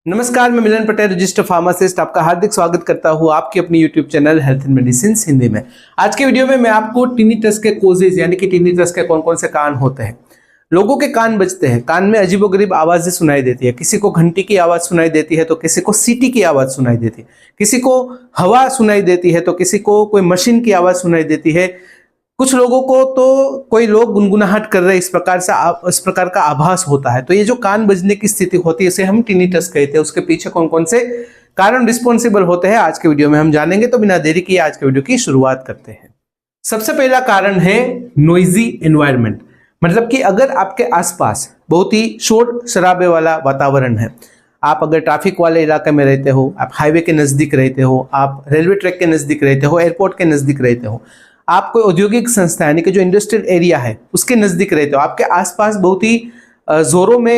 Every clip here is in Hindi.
नमस्कार, मैं मिलन पटेल, रजिस्टर्ड फार्मासिस्ट, आपका हार्दिक स्वागत करता हूं आपकी अपनी YouTube channel health and medicine Hindi में। आज के वीडियो में मैं आपको टिनिटस के कोजेज यानी कि टिनिटस के कौन कौन से कान होते हैं। लोगों के कान बजते हैं, कान में अजीबोगरीब आवाजें सुनाई देती है। किसी को घंटी की आवाज सुनाई देती है तो किसी को सीटी की आवाज सुनाई देती है, किसी को हवा सुनाई देती है तो किसी को कोई मशीन की आवाज सुनाई देती है। कुछ लोगों को तो कोई लोग गुनगुनाहट कर रहे इस प्रकार का आभास होता है। तो ये जो कान बजने की स्थिति होती है इसे हम टिनिटस कहते हैं। उसके पीछे कौन कौन से कारण रिस्पॉन्सिबल होते हैं आज के वीडियो में हम जानेंगे। तो बिना देरी किए आज के वीडियो की शुरुआत करते हैं। सबसे पहला कारण है नॉइजी एनवायरनमेंट, मतलब कि अगर आपके आसपास बहुत ही शोर शराबे वाला वातावरण है, आप अगर ट्रैफिक वाले इलाके में रहते हो, आप हाईवे के नजदीक रहते हो, आप रेलवे ट्रैक के नजदीक रहते हो, एयरपोर्ट के नजदीक रहते हो, आप कोई औद्योगिक संस्था यानी कि जो इंडस्ट्रियल एरिया है उसके नजदीक रहते हो, आपके आसपास बहुत ही जोरों में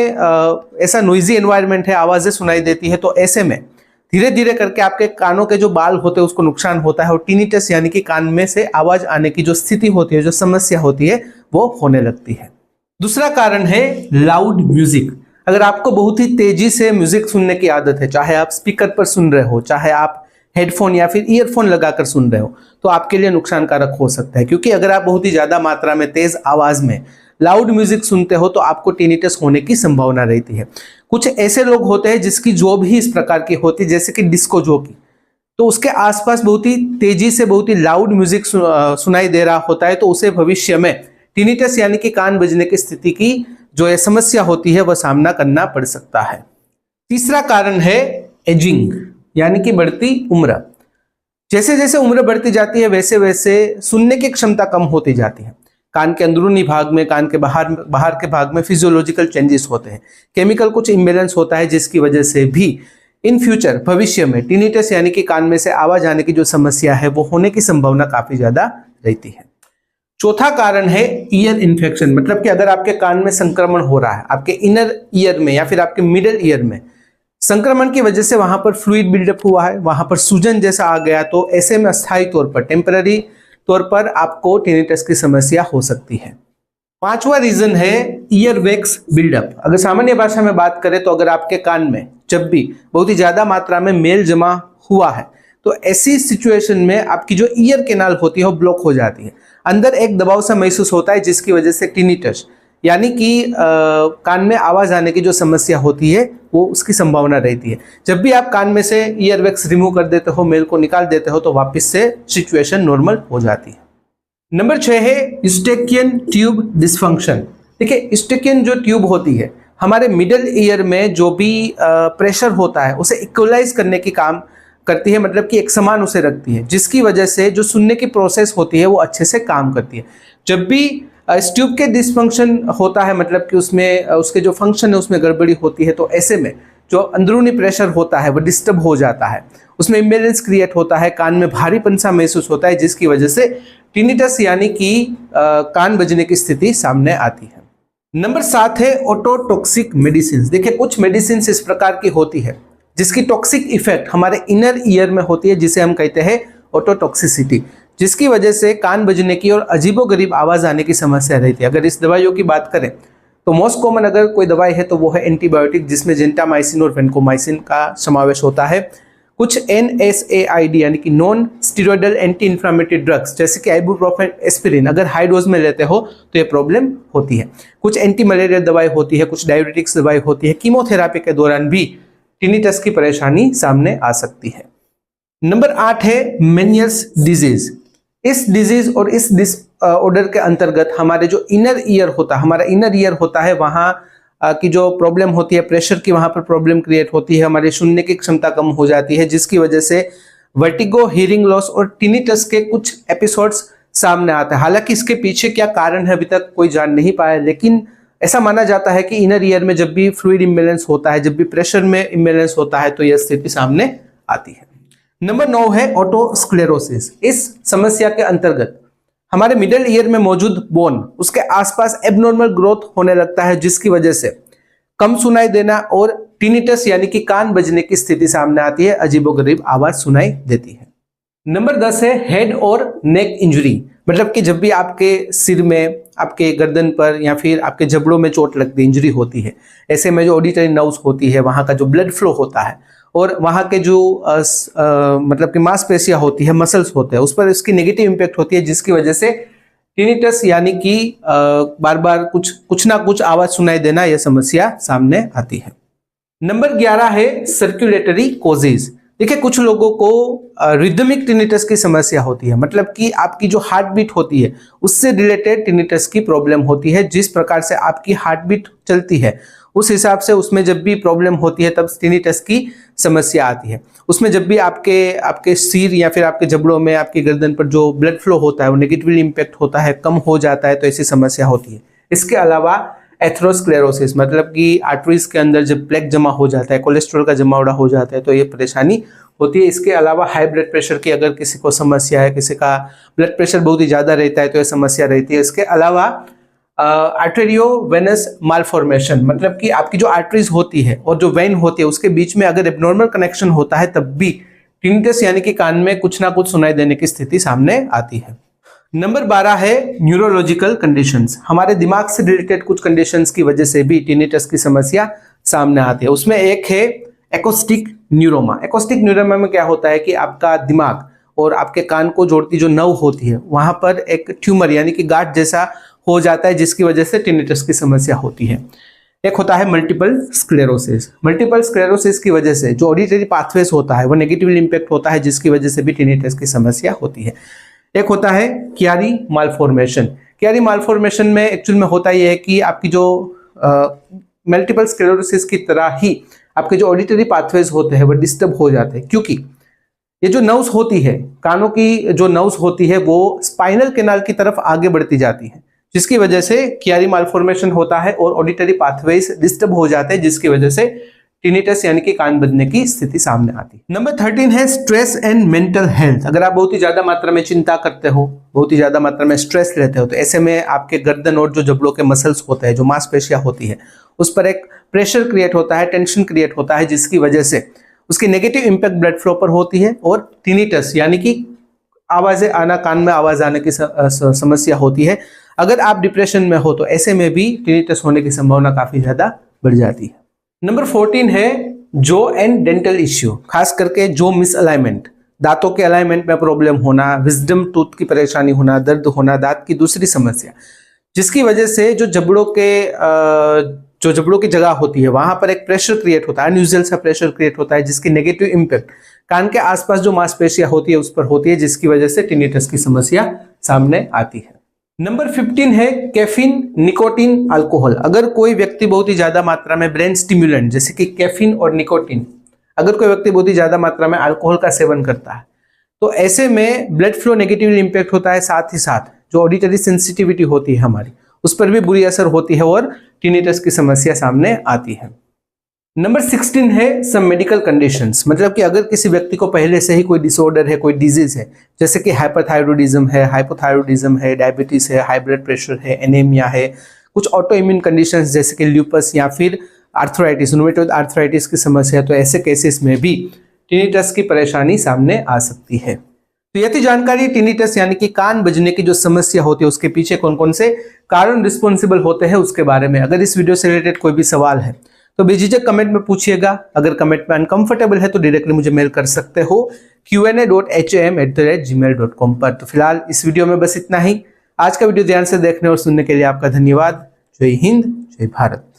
ऐसा नॉइजी एनवायरनमेंट है, आवाजें सुनाई देती है, तो ऐसे में धीरे धीरे करके आपके कानों के जो बाल होते हैं उसको नुकसान होता है और टिनिटस यानी कि कान में से आवाज आने की जो स्थिति होती है, जो समस्या होती है, वो होने लगती है। दूसरा कारण है लाउड म्यूजिक। अगर आपको बहुत ही तेजी से म्यूजिक सुनने की आदत है, चाहे आप स्पीकर पर सुन रहे हो, चाहे आप हेडफोन या फिर ईयरफोन लगाकर सुन रहे हो, तो आपके लिए नुकसानकारक हो सकता है। क्योंकि अगर आप बहुत ही ज्यादा मात्रा में तेज आवाज में लाउड म्यूजिक सुनते हो तो आपको टिनिटस होने की संभावना रहती है। कुछ ऐसे लोग होते हैं जिसकी जॉब ही इस प्रकार की होती है, जैसे कि डिस्को जॉकी, तो उसके आसपास बहुत ही तेजी से बहुत ही लाउड म्यूजिक सुनाई दे रहा होता है, तो उसे भविष्य में टिनिटस यानी कि कान बजने की स्थिति की जो ये समस्या होती है वह सामना करना पड़ सकता है। तीसरा कारण है एजिंग यानी कि बढ़ती उम्र। जैसे जैसे उम्र बढ़ती जाती है वैसे वैसे सुनने की क्षमता कम होती जाती है। कान के अंदरूनी भाग में, कान के बाहर के भाग में फिजियोलॉजिकल चेंजेस होते हैं, केमिकल कुछ इम्बैलेंस होता है, जिसकी वजह से भी इन फ्यूचर भविष्य में टिनिटस यानी कि कान में से आवाज आने की जो समस्या है वो होने की संभावना काफी ज्यादा रहती है। चौथा कारण है ईयर इन्फेक्शन, मतलब कि अगर आपके कान में संक्रमण हो रहा है, आपके इनर ईयर में या फिर आपके मिडल ईयर में संक्रमण की वजह से वहां पर फ्लूइड बिल्डअप हुआ है, वहां पर सूजन जैसा आ गया, तो ऐसे में अस्थायी तौर पर, टेम्पररी तौर पर आपको टिनिटस की समस्या हो सकती है। पांचवा रीजन है ईयर वैक्स बिल्डअप। अगर सामान्य भाषा में बात करें तो अगर आपके कान में जब भी बहुत ही ज्यादा मात्रा में मेल जमा हुआ है तो ऐसी सिचुएशन में आपकी जो ईयर कैनाल होती है वो ब्लॉक हो जाती है, अंदर एक दबाव सा महसूस होता है, जिसकी वजह से टिनिटस यानी कि कान में आवाज आने की जो समस्या होती है वो उसकी संभावना रहती है। जब भी आप कान में से ईयरवैक्स रिमूव कर देते हो, मेल को निकाल देते हो, तो वापस से सिचुएशन नॉर्मल हो जाती है। नंबर 6 है यूस्टेकियन ट्यूब डिसफंक्शन। देखिए, यूस्टेकियन जो ट्यूब होती है हमारे मिडल ईयर में जो भी प्रेशर होता है उसे इक्वलाइज करने की काम करती है, मतलब कि एक समान उसे रखती है, जिसकी वजह से जो सुनने की प्रोसेस होती है वो अच्छे से काम करती है। जब भी इस ट्यूब के डिसफंक्शन होता है, मतलब कि उसमें उसके जो फंक्शन है उसमें गड़बड़ी होती है, तो ऐसे में जो अंदरूनी प्रेशर होता है वो डिस्टर्ब हो जाता है, उसमें इम्बैलेंस क्रिएट होता है, कान में भारीपन सा महसूस होता है, जिसकी वजह से टिनिटस यानी कि कान बजने की स्थिति सामने आती है। नंबर 7 है ऑटोटॉक्सिक मेडिसिन। देखिए, कुछ मेडिसिन इस प्रकार की होती है जिसकी टॉक्सिक इफेक्ट हमारे इनर ईयर में होती है, जिसे हम कहते हैं ऑटोटॉक्सिसिटी, जिसकी वजह से कान बजने की और अजीबोगरीब आवाज आने की समस्या रहती है। अगर इस दवाइयों की बात करें तो मोस्ट कॉमन अगर कोई दवाई है तो वो है एंटीबायोटिक, जिसमें जेंटामाइसिन और वेंकोमाइसिन का समावेश होता है। कुछ NSAID यानी कि non steroidal anti inflammatory drugs जैसे कि आइबुप्रोफेन, एस्पिरिन, अगर हाई डोज में लेते हो तो ये प्रॉब्लम होती है। कुछ एंटी मलेरिया दवाई होती है, कुछ डायबिटिक्स दवाई होती है। कीमोथेरापी के दौरान भी टिनिटस की परेशानी सामने आ सकती है। नंबर 8 है मेनियर्स डिजीज। इस डिजीज और इस डिसऑर्डर के अंतर्गत हमारे जो इनर ईयर होता है, हमारा इनर ईयर होता है, वहां की जो प्रॉब्लम होती है, प्रेशर की वहां पर प्रॉब्लम क्रिएट होती है, हमारे सुनने की क्षमता कम हो जाती है, जिसकी वजह से वर्टिगो, हियरिंग लॉस और टिनिटस के कुछ एपिसोड्स सामने आते हैं। हालांकि इसके पीछे क्या कारण है अभी तक कोई जान नहीं पाया, लेकिन ऐसा माना जाता है कि इनर ईयर में जब भी फ्लूइड इम्बैलेंस होता है, जब भी प्रेशर में इम्बैलेंस होता है, तो यह स्थिति सामने आती है। नंबर 9 है ऑटोस्क्लेरोसिस। इस समस्या के अंतर्गत हमारे मिडल ईयर में मौजूद बोन, उसके आसपास एबनॉर्मल ग्रोथ होने लगता है, जिसकी वजह से कम सुनाई देना और टिनिटस यानी कि कान बजने की स्थिति सामने आती है, अजीबोगरीब आवाज सुनाई देती है। नंबर 10 है हेड और नेक इंजरी। मतलब कि जब भी आपके सिर में, आपके गर्दन पर या फिर आपके जबड़ों में चोट लगती, इंजरी होती है, ऐसे में जो ऑडिटरी नर्व्स होती है, वहाँ का जो ब्लड फ्लो होता है और वहाँ के जो मतलब कि मांसपेशियाँ होती है, मसल्स होते हैं, उस पर इसकी नेगेटिव इम्पैक्ट होती है, जिसकी वजह से टिनिटस यानी कि बार बार कुछ ना कुछ आवाज सुनाई देना, यह समस्या सामने आती है। नंबर 11 है सर्कुलेटरी कोजेज। देखिए, कुछ लोगों को रिदमिक टिनिटस की समस्या होती है, मतलब कि आपकी जो हार्ट बीट होती है उससे रिलेटेड टिनिटस की प्रॉब्लम होती है। जिस प्रकार से आपकी हार्ट बीट चलती है उस हिसाब से उसमें जब भी प्रॉब्लम होती है तब टिनिटस की समस्या आती है। उसमें जब भी आपके सिर या फिर आपके जबड़ों में, आपकी गर्दन पर जो ब्लड फ्लो होता है वो नेगेटिवली इम्पैक्ट होता है, कम हो जाता है, तो ऐसी समस्या होती है। इसके अलावा एथेरोस्क्लेरोसिस, मतलब कि आर्टरीज के अंदर जब प्लेक जमा हो जाता है, कोलेस्ट्रॉल का जमावड़ा हो जाता है, तो ये परेशानी होती है। इसके अलावा हाई ब्लड प्रेशर की अगर किसी को समस्या है, किसी का ब्लड प्रेशर बहुत ही ज़्यादा रहता है, तो ये समस्या रहती है। इसके अलावा आर्टेरियो वेनस मालफॉर्मेशन, मतलब कि आपकी जो आर्टरीज होती है और जो वेन होती है उसके बीच में अगर एब्नॉर्मल कनेक्शन होता है तब भी टिनिटस यानी कि कान में कुछ ना कुछ सुनाई देने की स्थिति सामने आती है। नंबर 12 है न्यूरोलॉजिकल कंडीशंस। हमारे दिमाग से रिलेटेड कुछ कंडीशंस की वजह से भी टिनिटस की समस्या सामने आती है। उसमें एक है एक्रोस्टिक न्यूरोमा। एक्रोस्टिक न्यूरोमा में क्या होता है कि आपका दिमाग और आपके कान को जोड़ती जो नर्व होती है वहां पर एक ट्यूमर यानी कि गांठ जैसा हो जाता है, जिसकी वजह से टिनिटस की समस्या होती है। एक होता है मल्टीपल स्क्लेरोसिस। मल्टीपल स्क्लेरोसिस की वजह से जो ऑडिटरी पाथवेज होता है वो नेगेटिवली इंपैक्ट होता है, जिसकी वजह से भी टिनिटस की समस्या होती है। एक होता है कियारी मालफॉर्मेशन। कियारी मालफॉर्मेशन में एक्चुअल में होता यह है कि आपकी जो मल्टीपल स्क्लेरोसिस की तरह ही आपके जो ऑडिटरी पाथवेज होते हैं वो डिस्टर्ब हो जाते हैं, क्योंकि ये जो नर्व्स होती है, कानों की जो नर्व्स होती है वो स्पाइनल कैनाल की तरफ आगे बढ़ती जाती है, जिसकी वजह से कियारी मालफॉर्मेशन होता है और ऑडिटरी पाथवेज डिस्टर्ब हो जाते हैं, जिसकी वजह से टिनिटस यानी कि कान बजने की स्थिति सामने आती है। नंबर 13 है स्ट्रेस एंड मेंटल हेल्थ। अगर आप बहुत ही ज्यादा मात्रा में चिंता करते हो, बहुत ही ज्यादा मात्रा में स्ट्रेस लेते हो, तो ऐसे में आपके गर्दन और जो जबड़ों के मसल्स होते हैं, जो मांसपेशियां होती है, उस पर एक प्रेशर क्रिएट होता है, टेंशन क्रिएट होता है, जिसकी वजह से उसकी नेगेटिव इंपैक्ट ब्लड फ्लो पर होती है और टिनिटस यानी कि आवाजें आना, कान में आवाज आने की समस्या होती है। अगर आप डिप्रेशन में हो तो ऐसे में भी टिनिटस होने की संभावना काफी ज्यादा बढ़ जाती है। नंबर 14 है जो एंड डेंटल इश्यू, खास करके जो मिसअलाइनमेंट, दांतों के अलाइनमेंट में प्रॉब्लम होना, विजडम टूथ की परेशानी होना, दर्द होना, दांत की दूसरी समस्या, जिसकी वजह से जो जबड़ों की जगह होती है वहां पर एक प्रेशर क्रिएट होता है, अनयूजुअल सा प्रेशर क्रिएट होता है, जिसकी नेगेटिव इंपैक्ट कान के आसपास जो मांसपेशियां होती है उस पर होती है, जिसकी वजह से टिनिटस की समस्या सामने आती है। नंबर 15 है कैफीन, निकोटीन, अल्कोहल। अगर कोई व्यक्ति बहुत ही ज्यादा मात्रा में ब्रेन स्टिमुलेंट जैसे कि कैफीन और निकोटीन, अगर कोई व्यक्ति बहुत ही ज्यादा मात्रा में अल्कोहल का सेवन करता है तो ऐसे में ब्लड फ्लो नेगेटिवली इंपैक्ट होता है, साथ ही साथ जो ऑडिटरी सेंसिटिविटी होती है हमारी उस पर भी बुरी असर होती है और टिनिटस की समस्या सामने आती है। नंबर 16 है सम मेडिकल कंडीशंस, मतलब कि अगर किसी व्यक्ति को पहले से ही कोई डिसऑर्डर है, कोई डिजीज है, जैसे कि हाइपरथायरॉयडिज्म है, हाइपोथायरॉयडिज्म है, डायबिटीज है, हाई ब्लड प्रेशर है, एनीमिया है, कुछ ऑटो इम्यून कंडीशंस जैसे कि ल्यूपस या फिर आर्थराइटिस, रूमेटॉइड आर्थराइटिस की समस्या, तो ऐसे केसेस में भी टिनिटस की परेशानी सामने आ सकती है। तो यह थी जानकारी टिनिटस यानी कि कान बजने की जो समस्या होती है उसके पीछे कौन कौन से कारण रिस्पॉन्सिबल होते हैं उसके बारे में। अगर इस वीडियो से रिलेटेड कोई भी सवाल है तो बेझिझक कमेंट में पूछिएगा। अगर कमेंट में अनकंफर्टेबल है तो डायरेक्टली मुझे मेल कर सकते हो qa.ham@gmail.com पर। तो फिलहाल इस वीडियो में बस इतना ही। आज का वीडियो ध्यान से देखने और सुनने के लिए आपका धन्यवाद। जय हिंद, जय भारत।